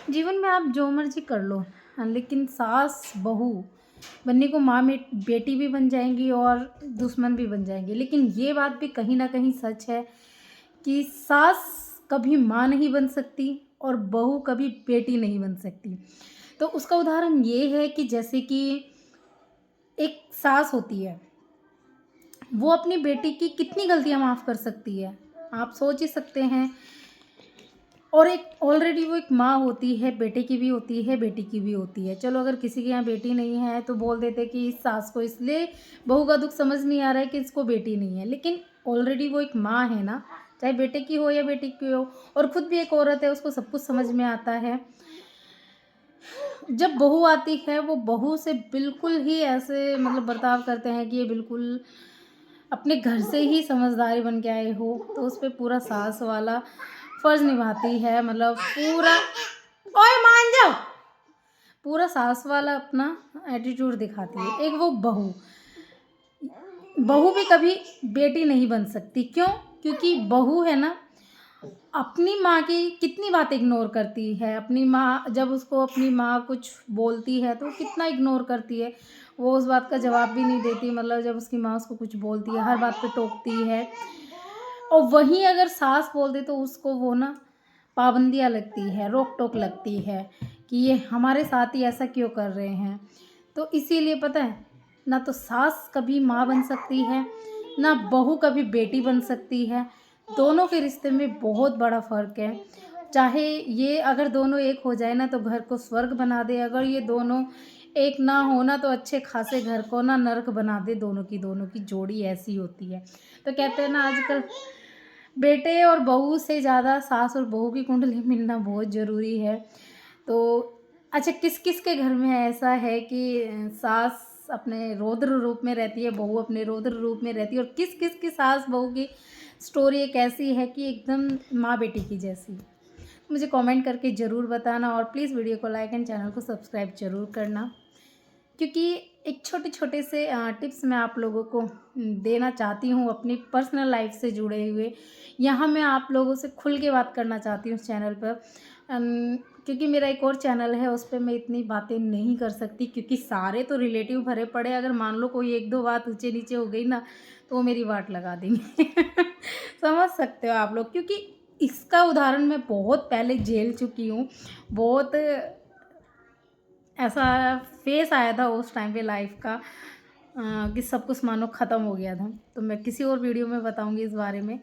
जीवन में आप जो मर्ज़ी कर लो, हाँ, लेकिन सास बहू बनने को माँ में बेटी भी बन जाएँगी और दुश्मन भी बन जाएँगी। लेकिन ये बात भी कहीं न कहीं सच है कि सास कभी माँ नहीं बन सकती और बहू कभी बेटी नहीं बन सकती। तो उसका उदाहरण ये है कि जैसे कि एक सास होती है, वो अपनी बेटी की कितनी गलतियाँ माफ़ कर सकती है, आप सोच ही सकते हैं। और एक ऑलरेडी वो एक माँ होती है, बेटे की भी होती है, बेटी की भी होती है। चलो अगर किसी के यहाँ बेटी नहीं है तो बोल देते कि इस सास को इसलिए बहू का दुःख समझ नहीं आ रहा है कि इसको बेटी नहीं है। लेकिन ऑलरेडी वो एक माँ है ना, चाहे बेटे की हो या बेटी की हो, और खुद भी एक औरत है, उसको सब कुछ समझ में आता है। जब बहू आती है, वो बहू से बिल्कुल ही ऐसे मतलब बर्ताव करते हैं कि ये बिल्कुल अपने घर से ही समझदारी बन के आए हो, तो उस पे पूरा सास वाला फ़र्ज़ निभाती है, मतलब पूरा ओए मान जाओ! पूरा सास वाला अपना एटीट्यूड दिखाती है। एक वो बहू, बहू भी कभी बेटी नहीं बन सकती, क्यों? क्योंकि बहू है ना, अपनी माँ की कितनी बात इग्नोर करती है। अपनी माँ जब उसको अपनी माँ कुछ बोलती है तो वो कितना इग्नोर करती है। वो उस बात का जवाब भी नहीं देती, मतलब जब उसकी माँ उसको कुछ बोलती है, हर बात पे टोकती है। और वहीं अगर सास बोल दे तो उसको वो ना पाबंदियाँ लगती है, रोक-टोक लगती है कि ये हमारे साथ ही ऐसा क्यों कर रहे हैं। तो इसीलिए पता है, ना तो सास कभी माँ बन सकती है, ना बहू कभी बेटी बन सकती है। दोनों के रिश्ते में बहुत बड़ा फ़र्क है। चाहे ये अगर दोनों एक हो जाए ना तो घर को स्वर्ग बना दे, अगर ये दोनों एक ना हो ना तो अच्छे खासे घर को ना नर्क बना दे। दोनों की जोड़ी ऐसी होती है। तो कहते हैं ना आजकल बेटे और बहू से ज़्यादा सास और बहू की कुंडली मिलना बहुत ज़रूरी है। तो अच्छा, किस-किस के घर में ऐसा है कि सास अपने रौद्र रूप में रहती है, बहू अपने रौद्र रूप में रहती है, और किस-किस की सास-बहू की स्टोरी एक ऐसी है कि एकदम माँ-बेटी की जैसी? मुझे कमेंट करके ज़रूर बताना, और प्लीज़ वीडियो को लाइक एंड चैनल को सब्सक्राइब ज़रूर करना। क्योंकि एक छोटे-छोटे से टिप्स मैं आप लोगों को देना चाहती हूँ अपनी पर्सनल लाइफ़ से जुड़े हुए। यहाँ मैं आप लोगों से खुल के बात करना चाहती हूँ इस चैनल पर। क्योंकि मेरा एक और चैनल है, उस पे मैं इतनी बातें नहीं कर सकती, क्योंकि सारे तो रिलेटिव भरे पड़े हैं। अगर मान लो कोई 1-2 बात ऊँचे-नीचे हो गई ना, तो वो मेरी वाट लगा देंगे। समझ सकते हो आप लोग, क्योंकि इसका उदाहरण मैं बहुत पहले झेल चुकी हूँ। बहुत ऐसा फेस आया था उस टाइम पे लाइफ का, कि सब कुछ मानो ख़त्म हो गया था। तो मैं किसी और वीडियो में बताऊँगी इस बारे में।